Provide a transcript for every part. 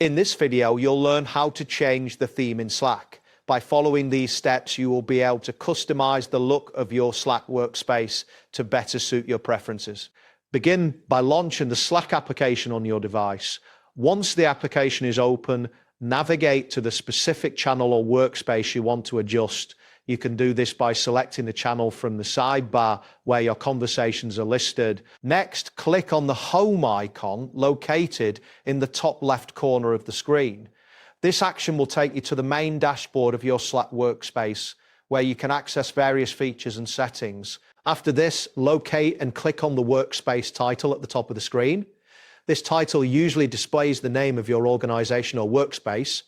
In this video, you'll learn how to change the theme in Slack. By following these steps, you will be able to customize the look of your Slack workspace to better suit your preferences. Begin by launching the Slack application on your device. Once the application is open, navigate to the specific channel or workspace you want to adjust. You can do this by selecting the channel from the sidebar where your conversations are listed. Next, click on the home icon located in the top left corner of the screen. This action will take you to the main dashboard of your Slack workspace, where you can access various features and settings. After this, locate and click on the workspace title at the top of the screen. This title usually displays the name of your organization or workspace.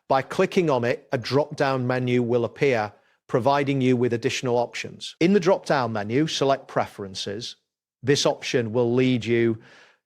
By clicking on it, a drop-down menu will appear, providing you with additional options. In the drop-down menu, select Preferences. This option will lead you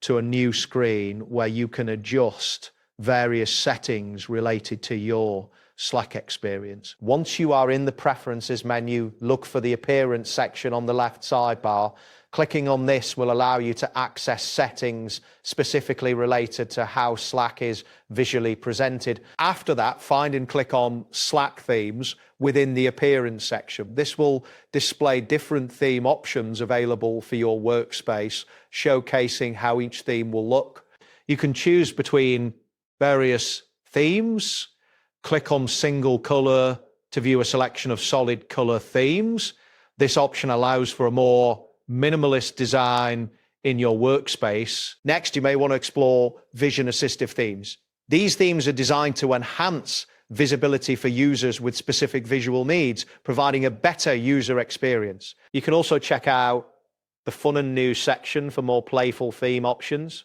to a new screen where you can adjust various settings related to your Slack experience. Once you are in the Preferences menu, look for the Appearance section on the left sidebar. Clicking on this will allow you to access settings specifically related to how Slack is visually presented. After that, find and click on Slack Themes within the Appearance section. This will display different theme options available for your workspace, showcasing how each theme will look. You can choose between various themes. Click on Single Color to view a selection of solid color themes. This option allows for a more minimalist design in your workspace. Next, you may want to explore vision assistive themes. These themes are designed to enhance visibility for users with specific visual needs, providing a better user experience. You can also check out the Fun and New section for more playful theme options.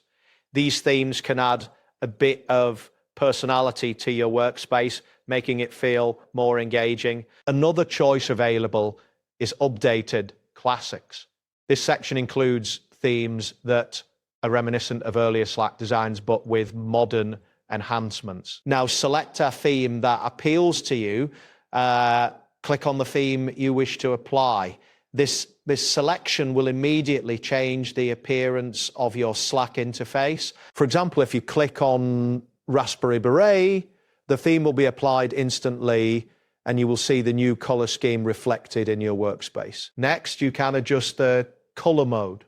These themes can add a bit of personality to your workspace, making it feel more engaging. Another choice available is Updated Classics. This section includes themes that are reminiscent of earlier Slack designs, but with modern enhancements. Now, select a theme that appeals to you. Click on the theme you wish to apply. This selection will immediately change the appearance of your Slack interface. For example, if you click on Raspberry Beret, the theme will be applied instantly, and you will see the new color scheme reflected in your workspace. Next, you can adjust the color mode.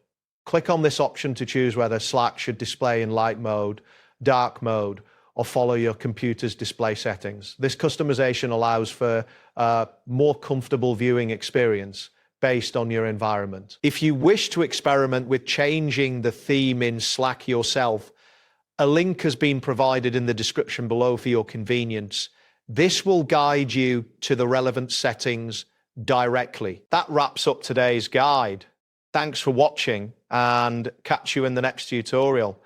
Click on this option to choose whether Slack should display in light mode, dark mode, or follow your computer's display settings. This customization allows for a more comfortable viewing experience based on your environment. If you wish to experiment with changing the theme in Slack yourself, a link has been provided in the description below for your convenience. This will guide you to the relevant settings directly. That wraps up today's guide. Thanks for watching, and catch you in the next tutorial.